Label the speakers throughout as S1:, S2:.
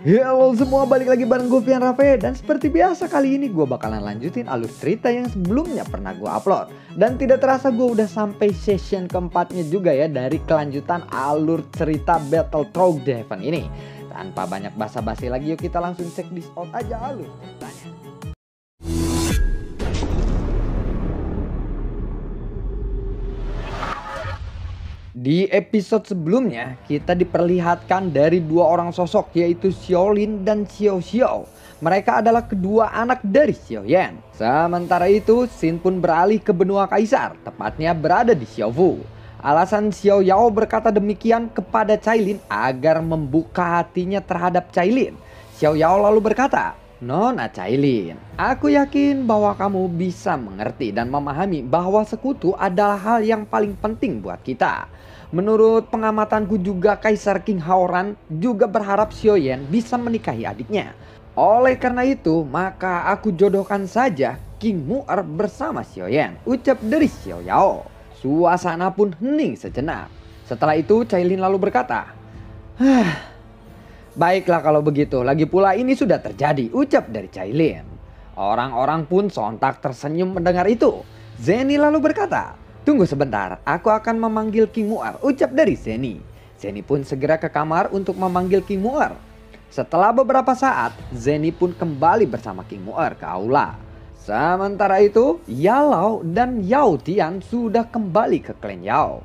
S1: Halo semua, balik lagi bareng gue Fian Rafe. Dan seperti biasa kali ini gue bakalan lanjutin alur cerita yang sebelumnya pernah gue upload. Dan tidak terasa gue udah sampai session keempatnya juga ya dari kelanjutan alur cerita Battle Through the Heaven ini. Tanpa banyak basa-basi lagi, yuk kita langsung check this out aja alur ceritanya. Di episode sebelumnya, kita diperlihatkan dari dua orang sosok, yaitu Xiaolin dan Xiao Xiao. Mereka adalah kedua anak dari Xiao Yan. Sementara itu, Xin pun beralih ke benua Kaisar, tepatnya berada di Xiaofu. Alasan Xiao Yao berkata demikian kepada Cailin agar membuka hatinya terhadap Cailin. Xiao Yao lalu berkata, "Nona Cailin, aku yakin bahwa kamu bisa mengerti dan memahami bahwa sekutu adalah hal yang paling penting buat kita. Menurut pengamatanku juga Kaisar King Haoran juga berharap Xiao Yan bisa menikahi adiknya. Oleh karena itu, maka aku jodohkan saja King Mu'er bersama Xiao Yan," ucap dari Xiao Yao. Suasana pun hening sejenak. Setelah itu Cailin lalu berkata, "Baiklah kalau begitu, lagi pula ini sudah terjadi," ucap dari Cailin. Orang-orang pun sontak tersenyum mendengar itu. Zeni lalu berkata, "Tunggu sebentar, aku akan memanggil King Mu'er," ucap dari Zeni. Zeni pun segera ke kamar untuk memanggil King Mu'er. Setelah beberapa saat, Zeni pun kembali bersama King Mu'er ke aula. Sementara itu, Yalao dan Yao Tian sudah kembali ke klan Yao.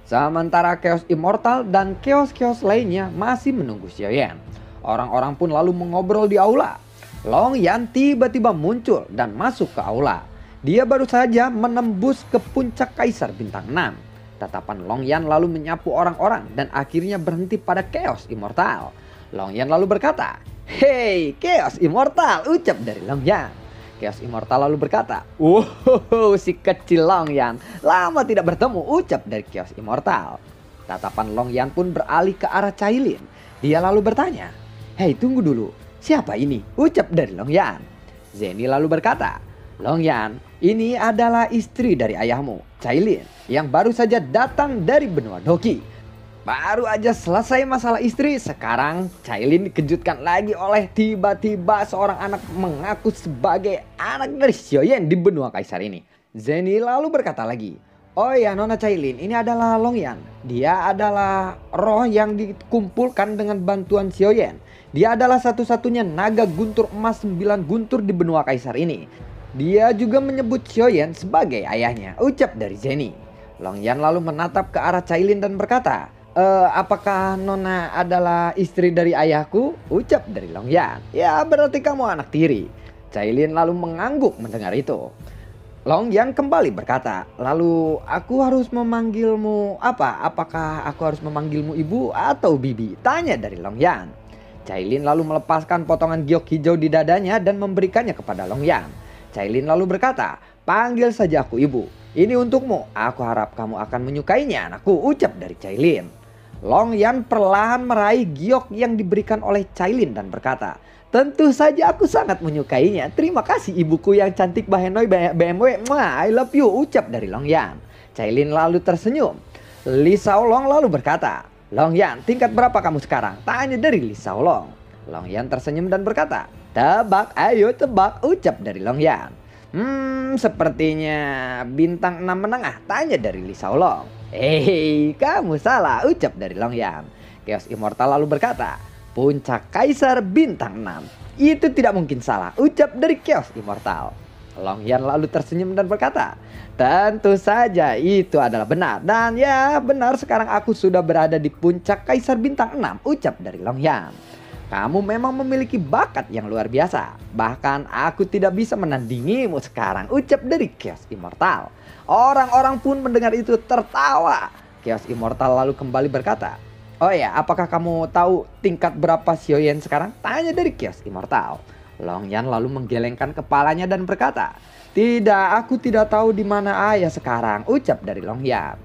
S1: Sementara Chaos Immortal dan Chaos lainnya masih menunggu Xiao Yan. Orang-orang pun lalu mengobrol di aula. Long Yan tiba-tiba muncul dan masuk ke aula. Dia baru saja menembus ke puncak Kaisar Bintang 6. Tatapan Long Yan lalu menyapu orang-orang dan akhirnya berhenti pada Chaos Immortal. Long Yan lalu berkata, "Hei Chaos Immortal," ucap dari Long Yan. Chaos Immortal lalu berkata, "Wow, si kecil Long Yan, lama tidak bertemu," ucap dari Chaos Immortal. Tatapan Long Yan pun beralih ke arah Cailin. Dia lalu bertanya, "Hei, tunggu dulu, siapa ini?" ucap dari Long Yan. Zeni lalu berkata, "Long Yan, ini adalah istri dari ayahmu, Cailin, yang baru saja datang dari benua Doki. Baru aja selesai masalah istri, sekarang Cailin dikejutkan lagi oleh tiba-tiba seorang anak mengaku sebagai anak dari Xiao Yan di benua Kaisar ini." Zeni lalu berkata lagi, "Oh ya Nona Cailin, ini adalah Long Yan. Dia adalah roh yang dikumpulkan dengan bantuan Xiao Yan. Dia adalah satu-satunya naga guntur emas 9 guntur di benua Kaisar ini. Dia juga menyebut Xiao Yan sebagai ayahnya," ucap dari Zeni. Long Yan lalu menatap ke arah Cailin dan berkata, "Apakah Nona adalah istri dari ayahku?" ucap dari Long Yan. "Ya, berarti kamu anak tiri." Cailin lalu mengangguk mendengar itu. Long Yan kembali berkata, "Lalu aku harus memanggilmu apa? Apakah aku harus memanggilmu ibu atau bibi?" tanya dari Long Yan. Cailin lalu melepaskan potongan giok hijau di dadanya dan memberikannya kepada Long Yan. Cailin lalu berkata, "Panggil saja aku ibu. Ini untukmu. Aku harap kamu akan menyukainya, anakku," ucap dari Cailin. Long Yan perlahan meraih giok yang diberikan oleh Cailin dan berkata, "Tentu saja aku sangat menyukainya. Terima kasih ibuku yang cantik Bahenoi BMW. I love you," ucap dari Long Yan. Cailin lalu tersenyum. Li Shaolong lalu berkata, "Long Yan, tingkat berapa kamu sekarang?" tanya dari Li Shaolong. Long Yan tersenyum dan berkata, "Tebak, ayo tebak," ucap dari Long Yan. Sepertinya bintang 6 menengah," tanya dari Li Shaolong. "Hei, kamu salah," ucap dari Long Yan. Chaos Immortal lalu berkata, "Puncak Kaisar bintang 6. Itu tidak mungkin salah," ucap dari Chaos Immortal. Long Yan lalu tersenyum dan berkata, "Tentu saja itu adalah benar. Dan ya benar, sekarang aku sudah berada di puncak Kaisar bintang 6, ucap dari Long Yan. "Kamu memang memiliki bakat yang luar biasa. Bahkan aku tidak bisa menandingimu sekarang," ucap dari Chaos Immortal. Orang-orang pun mendengar itu tertawa. Chaos Immortal lalu kembali berkata, "Oh ya, apakah kamu tahu tingkat berapa Xiao Yan sekarang?" tanya dari Chaos Immortal. Long Yan lalu menggelengkan kepalanya dan berkata, "Tidak, aku tidak tahu di mana ayah sekarang," ucap dari Long Yan.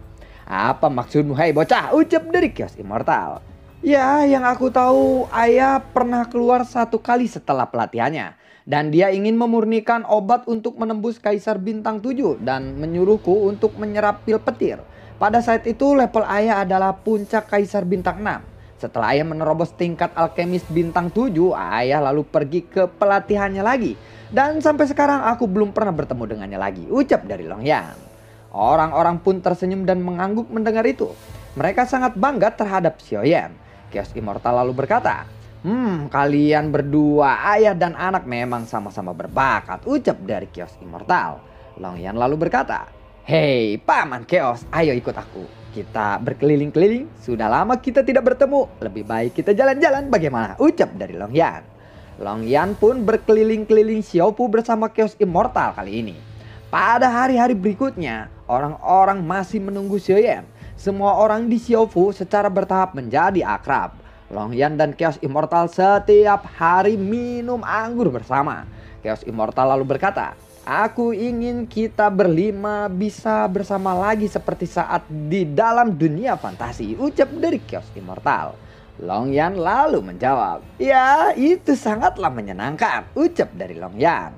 S1: "Apa maksudmu, hei bocah?" ucap dari Chaos Immortal. "Ya, yang aku tahu ayah pernah keluar 1 kali setelah pelatihannya. Dan dia ingin memurnikan obat untuk menembus Kaisar Bintang 7 dan menyuruhku untuk menyerap pil petir. Pada saat itu level ayah adalah puncak Kaisar Bintang 6. Setelah ayah menerobos tingkat alkemis bintang 7, ayah lalu pergi ke pelatihannya lagi. Dan sampai sekarang aku belum pernah bertemu dengannya lagi, ucap dari Long Yan. Orang-orang pun tersenyum dan mengangguk mendengar itu. Mereka sangat bangga terhadap Xiaoyan. Kios Immortal lalu berkata, kalian berdua ayah dan anak memang sama-sama berbakat, ucap dari Kios Immortal. Long Yan lalu berkata, hei Paman Chaos, ayo ikut aku. Kita berkeliling-keliling, sudah lama kita tidak bertemu. Lebih baik kita jalan-jalan, bagaimana? Ucap dari Long Yan. Long Yan pun berkeliling-keliling Xiaofu bersama Chaos Immortal kali ini. Pada hari-hari berikutnya, orang-orang masih menunggu Xiaoyan. Semua orang di Xiaofu secara bertahap menjadi akrab. Long Yan dan Chaos Immortal setiap hari minum anggur bersama. Chaos Immortal lalu berkata, aku ingin kita berlima bisa bersama lagi seperti saat di dalam dunia fantasi, ucap dari Chaos Immortal. Long Yan lalu menjawab, ya itu sangatlah menyenangkan, ucap dari Long Yan.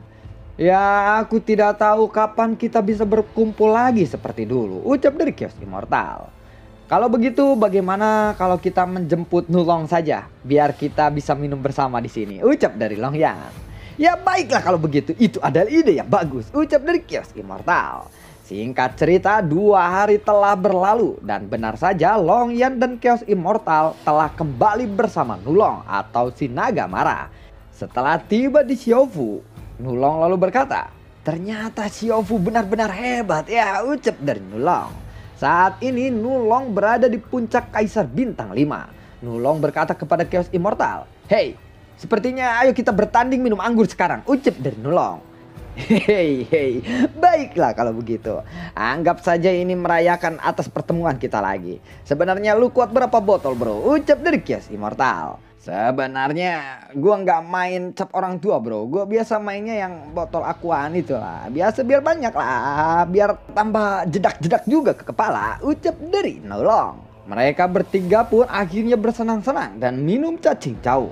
S1: Ya aku tidak tahu kapan kita bisa berkumpul lagi seperti dulu, ucap dari Chaos Immortal. Kalau begitu bagaimana kalau kita menjemput Nulong saja, biar kita bisa minum bersama di sini, ucap dari Long Yan. Ya baiklah kalau begitu, itu adalah ide yang bagus, ucap dari Chaos Immortal. Singkat cerita, 2 hari telah berlalu dan benar saja Long Yan dan Chaos Immortal telah kembali bersama Nulong atau si naga marah. Setelah tiba di Xiaofu, Nulong lalu berkata, ternyata Xiaofu benar-benar hebat ya, ucap dari Nulong. Saat ini Nulong berada di puncak Kaisar Bintang 5. Nulong berkata kepada Chaos Immortal, hei, sepertinya ayo kita bertanding minum anggur sekarang, ucap dari Nulong. Hei, baiklah kalau begitu. Anggap saja ini merayakan atas pertemuan kita lagi. Sebenarnya lu kuat berapa botol bro, ucap dari Chaos Immortal. Sebenarnya gua nggak main cap orang tua bro, gua biasa mainnya yang botol aquaan itu lah. Biasa biar banyak lah, biar tambah jedak-jedak juga ke kepala, ucap dari Nulong. Mereka bertiga pun akhirnya bersenang-senang dan minum cacing cau.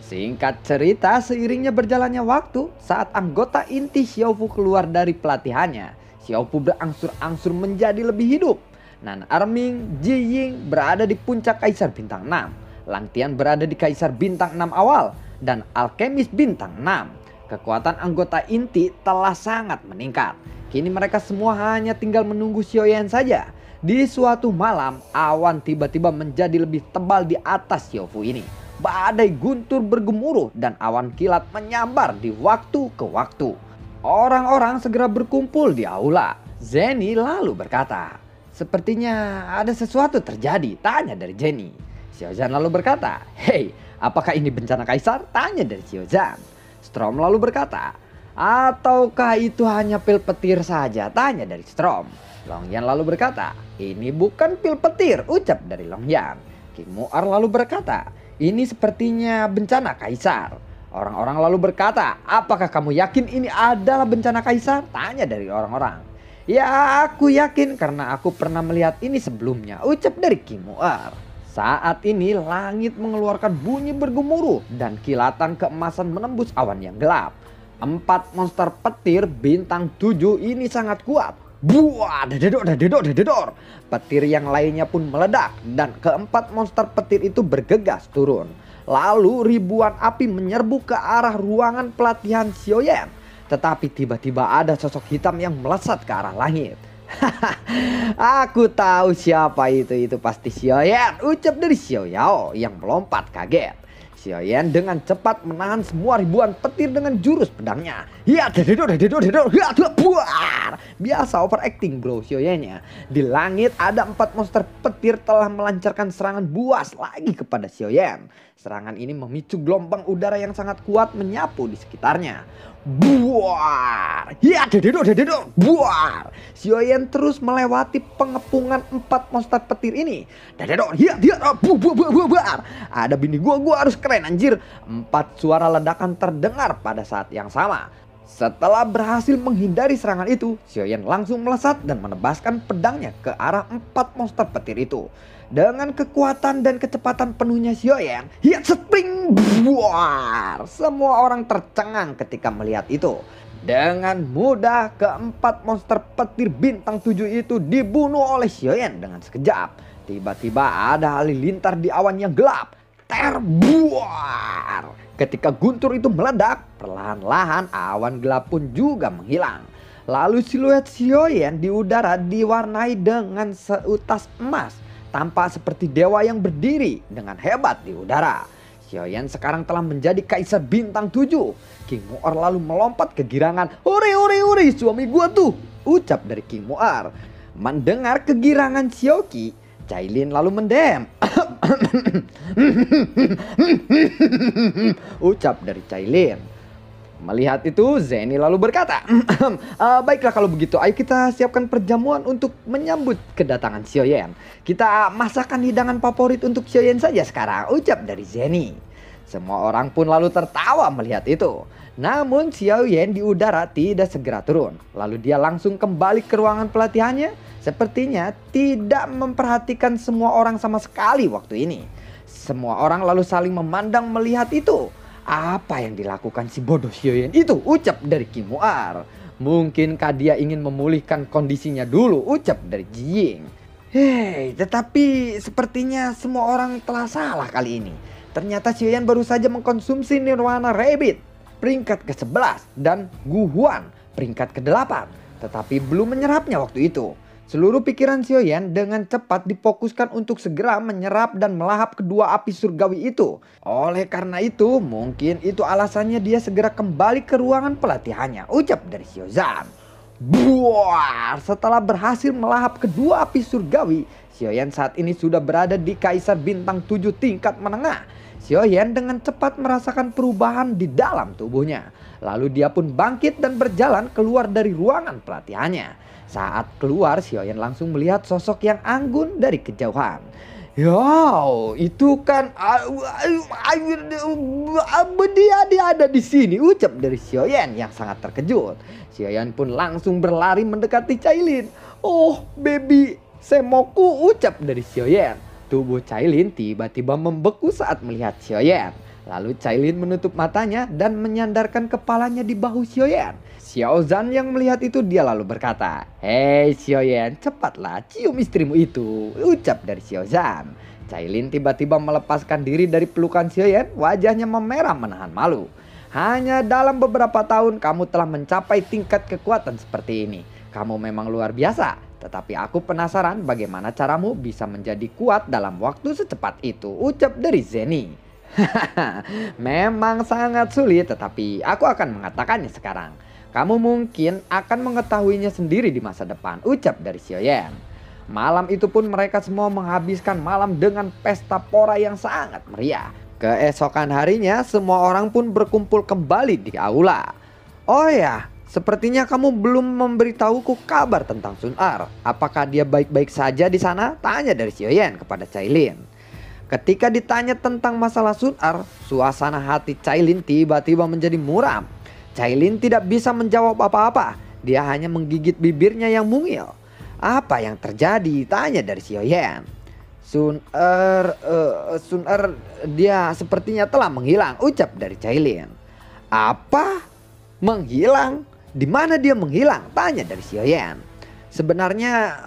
S1: Singkat cerita, seiringnya berjalannya waktu, saat anggota inti Xiaofu keluar dari pelatihannya, Xiaofu berangsur-angsur menjadi lebih hidup. Nan Erming, Ji Ying berada di puncak Kaisar Bintang 6. Lang Tian berada di Kaisar Bintang 6 awal dan Alkemis Bintang 6. Kekuatan anggota inti telah sangat meningkat. Kini mereka semua hanya tinggal menunggu Xiaoyan saja. Di suatu malam, awan tiba-tiba menjadi lebih tebal di atas Xiaofu ini. Badai guntur bergemuruh dan awan kilat menyambar di waktu ke waktu. Orang-orang segera berkumpul di aula. Zenny lalu berkata, sepertinya ada sesuatu terjadi, tanya dari Jenny. Xiaozan lalu berkata, hei, apakah ini bencana kaisar? Tanya dari Xiaozan. Strom lalu berkata, ataukah itu hanya pil petir saja? Tanya dari Strom. Long Yan lalu berkata, ini bukan pil petir, ucap dari Long Yan. King Muar lalu berkata, ini sepertinya bencana kaisar. Orang-orang lalu berkata, apakah kamu yakin ini adalah bencana kaisar? Tanya dari orang-orang. Ya aku yakin karena aku pernah melihat ini sebelumnya, ucap dari King Muar. Saat ini langit mengeluarkan bunyi bergemuruh dan kilatan keemasan menembus awan yang gelap. 4 monster petir bintang 7 ini sangat kuat. Buah, dededor. Petir yang lainnya pun meledak dan keempat monster petir itu bergegas turun. Lalu ribuan api menyerbu ke arah ruangan pelatihan Xiaoyan. Tetapi tiba-tiba ada sosok hitam yang melesat ke arah langit. Aku tahu siapa itu pasti Xiaoyan, ucap dari Xiao Yao yang melompat kaget. Xiaoyan dengan cepat menahan semua ribuan petir dengan jurus pedangnya. Ya, buar. Biasa overacting bro Xiaoyan-nya. Di langit ada 4 monster petir telah melancarkan serangan buas lagi kepada Xiaoyan. Serangan ini memicu gelombang udara yang sangat kuat menyapu di sekitarnya. Buar. Ya, buar. Xiaoyan terus melewati pengepungan 4 monster petir ini. Buar. Ada bini gua harus keren anjir. 4 suara ledakan terdengar pada saat yang sama. Setelah berhasil menghindari serangan itu, Xiaoyan langsung melesat dan menebaskan pedangnya ke arah 4 monster petir itu. Dengan kekuatan dan kecepatan penuhnya Xiaoyan, hit spring buar. Semua orang tercengang ketika melihat itu. Dengan mudah keempat monster petir bintang 7 itu dibunuh oleh Xiaoyan dengan sekejap. Tiba-tiba ada halilintar di awan yang gelap. Terbuar. Ketika guntur itu meledak, perlahan-lahan awan gelap pun juga menghilang. Lalu siluet Xiaoyan di udara diwarnai dengan seutas emas, tampak seperti dewa yang berdiri dengan hebat di udara. Xiaoyan sekarang telah menjadi kaisar bintang 7. King Mu'er lalu melompat kegirangan. "Ore ore ore, suami gua tuh!" ucap dari King Mu'er. Mendengar kegirangan Xiaoqi, Cailin lalu mendem. Ucap dari Cailin. Melihat itu, Zeni lalu berkata, baiklah kalau begitu, ayo kita siapkan perjamuan untuk menyambut kedatangan Xiaoyan. Kita masakan hidangan favorit untuk Xiaoyan saja sekarang, ucap dari Zeni. Semua orang pun lalu tertawa melihat itu. Namun Xiaoyan di udara tidak segera turun. Lalu dia langsung kembali ke ruangan pelatihannya. Sepertinya tidak memperhatikan semua orang sama sekali waktu ini. Semua orang lalu saling memandang melihat itu. Apa yang dilakukan si bodoh Xiaoyan itu, ucap dari King Mu'er. Mungkinkah dia ingin memulihkan kondisinya dulu, ucap dari Jiying. Hei, tetapi sepertinya semua orang telah salah kali ini. Ternyata Xiaoyan baru saja mengkonsumsi Nirwana Rabbit peringkat ke-11 dan Gu Huan peringkat ke-8. Tetapi belum menyerapnya waktu itu. Seluruh pikiran Xiaoyan dengan cepat difokuskan untuk segera menyerap dan melahap kedua api surgawi itu. Oleh karena itu, mungkin itu alasannya dia segera kembali ke ruangan pelatihannya, ucap dari Xiaozan. Buar! Setelah berhasil melahap kedua api surgawi, Xiaoyan saat ini sudah berada di Kaisar Bintang 7 tingkat menengah. Xiaoyan dengan cepat merasakan perubahan di dalam tubuhnya. Lalu dia pun bangkit dan berjalan keluar dari ruangan pelatihannya. Saat keluar, Xiaoyan langsung melihat sosok yang anggun dari kejauhan. Yow, itu kan dia ada di sini, ucap dari Xiaoyan yang sangat terkejut. Xiaoyan pun langsung berlari mendekati Cailin. Oh, baby Semoku, ucap dari Xiaoyan. Tubuh Cailin tiba-tiba membeku saat melihat Xiaoyan. Lalu Cailin menutup matanya dan menyandarkan kepalanya di bahu Xiaoyan. Xiaozan yang melihat itu dia lalu berkata, "Hei Xiaoyan, cepatlah cium istrimu itu," ucap dari Xiaozan. Cailin tiba-tiba melepaskan diri dari pelukan Xiaoyan, wajahnya memerah menahan malu. "Hanya dalam beberapa tahun kamu telah mencapai tingkat kekuatan seperti ini. Kamu memang luar biasa, tetapi aku penasaran bagaimana caramu bisa menjadi kuat dalam waktu secepat itu," ucap dari Zeni. "Memang sangat sulit, tetapi aku akan mengatakannya sekarang. Kamu mungkin akan mengetahuinya sendiri di masa depan," ucap dari Xiaoyan. Malam itu pun mereka semua menghabiskan malam dengan pesta pora yang sangat meriah. Keesokan harinya semua orang pun berkumpul kembali di aula. "Oh ya, sepertinya kamu belum memberitahuku kabar tentang Sun Er. Apakah dia baik-baik saja di sana?" tanya dari Xiaoyan kepada Cailin. Ketika ditanya tentang masalah Sun Er, suasana hati Cailin tiba-tiba menjadi muram. Cailin tidak bisa menjawab apa-apa. Dia hanya menggigit bibirnya yang mungil. "Apa yang terjadi?" tanya dari Xiaoyan. Sun Er, dia sepertinya telah menghilang," ucap dari Cailin. "Apa? Menghilang? Di mana dia menghilang?" tanya dari Xiaoyan. "Sebenarnya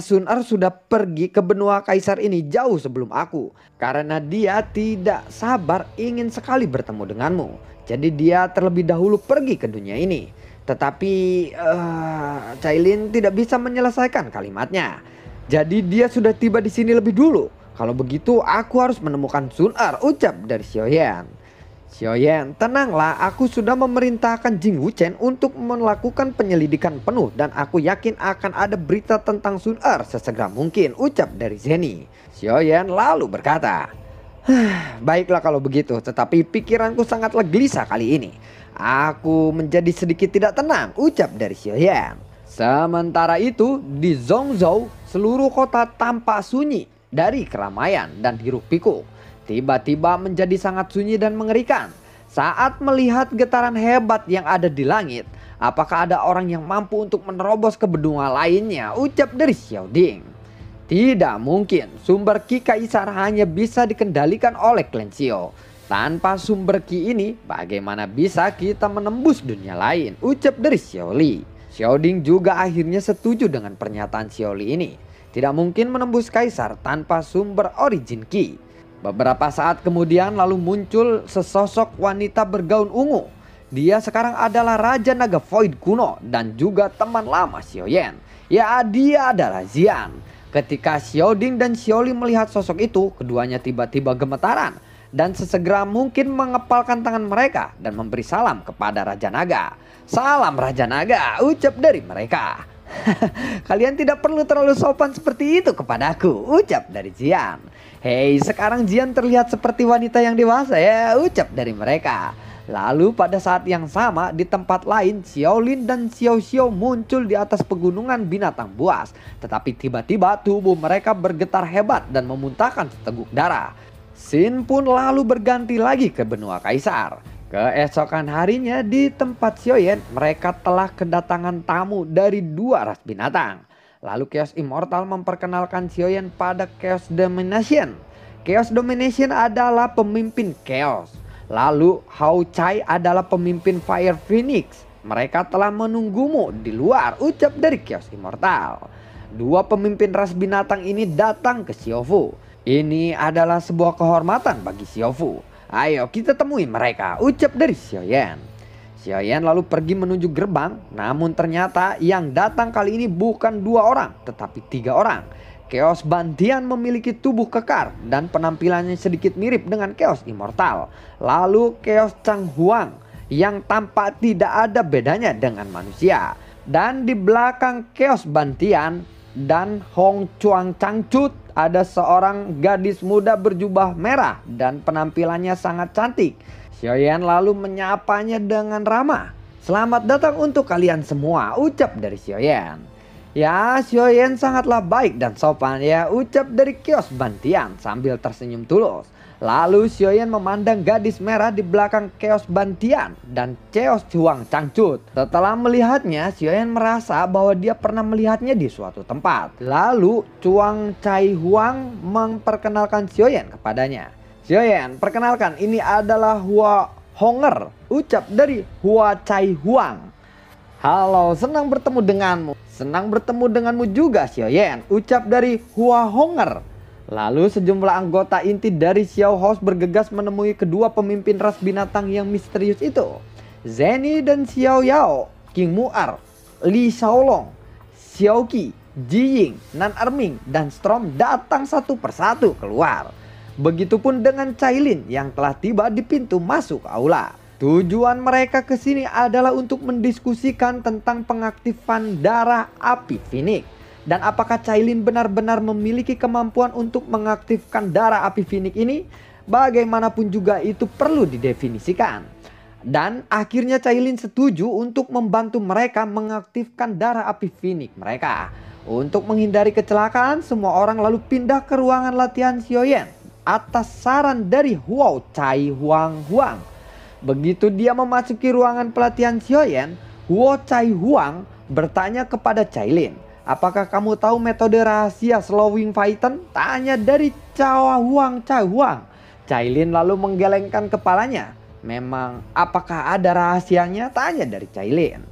S1: Sun Er sudah pergi ke benua kaisar ini jauh sebelum aku. Karena dia tidak sabar ingin sekali bertemu denganmu. Jadi dia terlebih dahulu pergi ke dunia ini." Tetapi Cailin tidak bisa menyelesaikan kalimatnya. "Jadi dia sudah tiba di sini lebih dulu. Kalau begitu aku harus menemukan Sun Er," ucap dari Xiaoyan. "Xiaoyan, tenanglah, aku sudah memerintahkan Jing Wuchen untuk melakukan penyelidikan penuh dan aku yakin akan ada berita tentang Sun Er sesegera mungkin," ucap dari Zeni. Xiaoyan lalu berkata, "Baiklah kalau begitu, tetapi pikiranku sangatlah gelisah kali ini. Aku menjadi sedikit tidak tenang," ucap dari Xiaoyan. Sementara itu di Zhongzhou seluruh kota tampak sunyi dari keramaian dan hiruk pikuk. Tiba-tiba menjadi sangat sunyi dan mengerikan. Saat melihat getaran hebat yang ada di langit, apakah ada orang yang mampu untuk menerobos ke benua lainnya, ucap dari Xiaoding. "Tidak mungkin, sumber Ki Kaisar hanya bisa dikendalikan oleh klan Xiao. Tanpa sumber Ki ini, bagaimana bisa kita menembus dunia lain?" ucap dari Xiaoli. Xiaoding juga akhirnya setuju dengan pernyataan Xiaoli ini. Tidak mungkin menembus kaisar tanpa sumber origin key. Beberapa saat kemudian lalu muncul sesosok wanita bergaun ungu. Dia sekarang adalah Raja Naga Void kuno dan juga teman lama Xiaoyan. Ya, dia adalah Xian. Ketika Xiaoding dan Xiaoli melihat sosok itu, keduanya tiba-tiba gemetaran dan sesegera mungkin mengepalkan tangan mereka dan memberi salam kepada Raja Naga. "Salam Raja Naga," ucap dari mereka. "Kalian tidak perlu terlalu sopan seperti itu kepadaku," ucap dari Xian. "Hei, sekarang Xian terlihat seperti wanita yang dewasa ya," ucap dari mereka. Lalu pada saat yang sama di tempat lain, Xiaolin dan Xiao Xiao muncul di atas pegunungan binatang buas. Tetapi tiba-tiba tubuh mereka bergetar hebat dan memuntahkan seteguk darah. Scene pun lalu berganti lagi ke benua kaisar. Keesokan harinya di tempat Xiaoyan, mereka telah kedatangan tamu dari 2 ras binatang. Lalu Chaos Immortal memperkenalkan Xiaoyan pada Chaos Domination. Chaos Domination adalah pemimpin Chaos. Lalu Hao Chai adalah pemimpin Fire Phoenix. "Mereka telah menunggumu di luar," ucap dari Chaos Immortal. 2 pemimpin ras binatang ini datang ke Xiaofu. Ini adalah sebuah kehormatan bagi Xiaofu. "Ayo kita temui mereka," ucap dari Xiaoyan. Xiaoyan lalu pergi menuju gerbang. Namun ternyata yang datang kali ini bukan 2 orang tetapi 3 orang. Chaos Bantian memiliki tubuh kekar dan penampilannya sedikit mirip dengan Chaos Immortal. Lalu Chaos Chang Huang yang tampak tidak ada bedanya dengan manusia. Dan di belakang Chaos Bantian dan Hong Chuang Changcut ada seorang gadis muda berjubah merah dan penampilannya sangat cantik. Xiaoyan lalu menyapanya dengan ramah. "Selamat datang untuk kalian semua," ucap dari Xiaoyan. "Ya, Xiaoyan sangatlah baik dan sopan ya," ucap dari Chaos Bantian sambil tersenyum tulus. Lalu Xiaoyan memandang gadis merah di belakang Chaos Bantian dan Chaos Chuang Changcut. Setelah melihatnya, Xiaoyan merasa bahwa dia pernah melihatnya di suatu tempat. Lalu Chuang Chai Huang memperkenalkan Xiaoyan kepadanya. "Xiaoyan, perkenalkan, ini adalah Hua Honger," ucap dari Hua Chai Huang. "Halo, senang bertemu denganmu." "Senang bertemu denganmu juga Xiaoyan," ucap dari Hua Honger. Lalu sejumlah anggota inti dari Xiao House bergegas menemui kedua pemimpin ras binatang yang misterius itu. Zeni dan Xiao Yao, King Mu'ar, Li Xiaolong, Xiao Qi, Ji Ying, Nan Erming, dan Strom datang satu persatu keluar. Begitupun dengan Cailin yang telah tiba di pintu masuk aula. Tujuan mereka ke sini adalah untuk mendiskusikan tentang pengaktifan darah api Phoenix. Dan apakah Cailin benar-benar memiliki kemampuan untuk mengaktifkan darah api Phoenix ini? Bagaimanapun juga itu perlu didefinisikan. Dan akhirnya Cailin setuju untuk membantu mereka mengaktifkan darah api Phoenix mereka. Untuk menghindari kecelakaan, semua orang lalu pindah ke ruangan latihan Xiaoyan atas saran dari Huo Chai Huang Huang. Begitu dia memasuki ruangan pelatihan Xiaoyan, Huo Chai Huang bertanya kepada Cailin, "Apakah kamu tahu metode rahasia Slowing Python?" tanya dari Chai Huang. Cailin lalu menggelengkan kepalanya. "Memang apakah ada rahasianya?" tanya dari Cailin.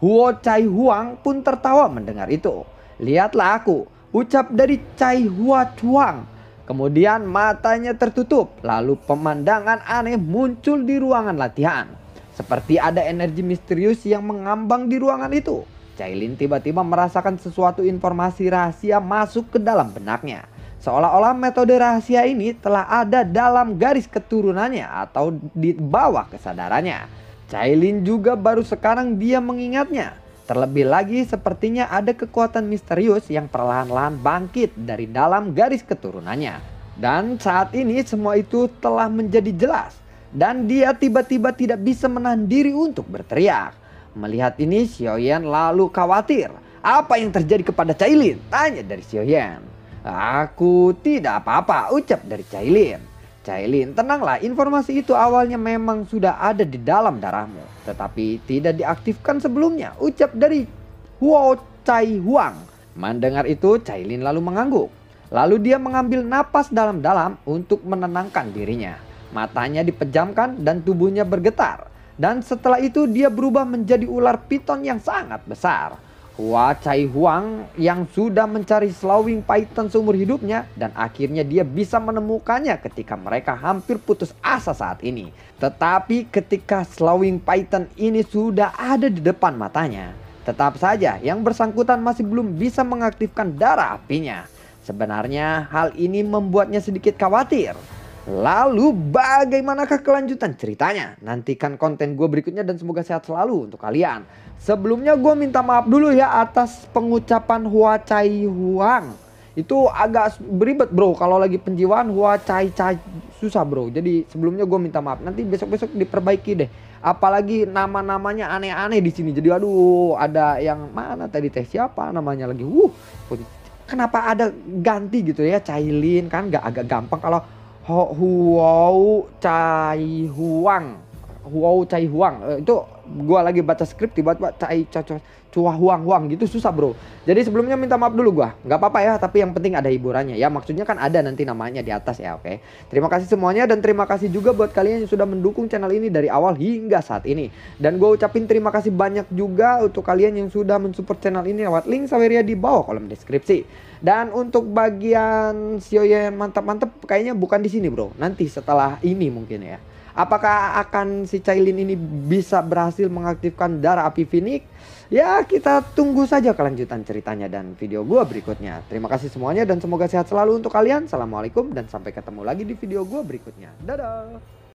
S1: Huo Chai Huang pun tertawa mendengar itu. "Lihatlah aku," ucap dari Chai Hua Chuang. Kemudian matanya tertutup. Lalu pemandangan aneh muncul di ruangan latihan. Seperti ada energi misterius yang mengambang di ruangan itu. Cailin tiba-tiba merasakan sesuatu informasi rahasia masuk ke dalam benaknya. Seolah-olah metode rahasia ini telah ada dalam garis keturunannya atau di bawah kesadarannya. Cailin juga baru sekarang dia mengingatnya. Terlebih lagi sepertinya ada kekuatan misterius yang perlahan-lahan bangkit dari dalam garis keturunannya. Dan saat ini semua itu telah menjadi jelas. Dan dia tiba-tiba tidak bisa menahan diri untuk berteriak. Melihat ini Xiaoyan lalu khawatir. "Apa yang terjadi kepada Cailin?" tanya dari Xiaoyan. "Aku tidak apa-apa," ucap dari Cailin. "Cailin, tenanglah, informasi itu awalnya memang sudah ada di dalam darahmu, tetapi tidak diaktifkan sebelumnya," ucap dari Huo Chai Huang. Mendengar itu Cailin lalu mengangguk. Lalu dia mengambil napas dalam-dalam untuk menenangkan dirinya. Matanya dipejamkan dan tubuhnya bergetar. Dan setelah itu dia berubah menjadi ular piton yang sangat besar. Hua Chai Huang yang sudah mencari Slowing Python seumur hidupnya dan akhirnya dia bisa menemukannya ketika mereka hampir putus asa saat ini. Tetapi ketika Slowing Python ini sudah ada di depan matanya, tetap saja yang bersangkutan masih belum bisa mengaktifkan darah apinya. Sebenarnya hal ini membuatnya sedikit khawatir. Lalu bagaimanakah kelanjutan ceritanya? Nantikan konten gue berikutnya dan semoga sehat selalu untuk kalian. Sebelumnya gue minta maaf dulu ya atas pengucapan Hua Chai Huang. Itu agak beribet bro, kalau lagi penjiwaan Hua Chai Chai susah bro. Jadi sebelumnya gue minta maaf, nanti besok-besok diperbaiki deh. Apalagi nama-namanya aneh-aneh di sini. Jadi aduh, ada yang mana tadi teh siapa namanya lagi. Kenapa ada ganti gitu ya, Cailin kan agak gampang kalau Huau Chai Huang. Huau Chai Huang itu gua lagi baca skrip tiba-tiba Chua Huang gitu susah bro. Jadi sebelumnya minta maaf dulu gua. Nggak apa-apa ya, tapi yang penting ada hiburannya ya. Maksudnya kan ada nanti namanya di atas ya, oke. Terima kasih semuanya dan terima kasih juga buat kalian yang sudah mendukung channel ini dari awal hingga saat ini. Dan gue ucapin terima kasih banyak juga untuk kalian yang sudah mensupport channel ini lewat link Saweria di bawah kolom deskripsi. Dan untuk bagian Sioye yang mantap-mantap kayaknya bukan di sini bro. Nanti setelah ini mungkin ya. Apakah akan si Cailin ini bisa berhasil mengaktifkan darah api Phoenix? Ya kita tunggu saja kelanjutan ceritanya dan video gua berikutnya. Terima kasih semuanya dan semoga sehat selalu untuk kalian. Assalamualaikum dan sampai ketemu lagi di video gua berikutnya. Dadah.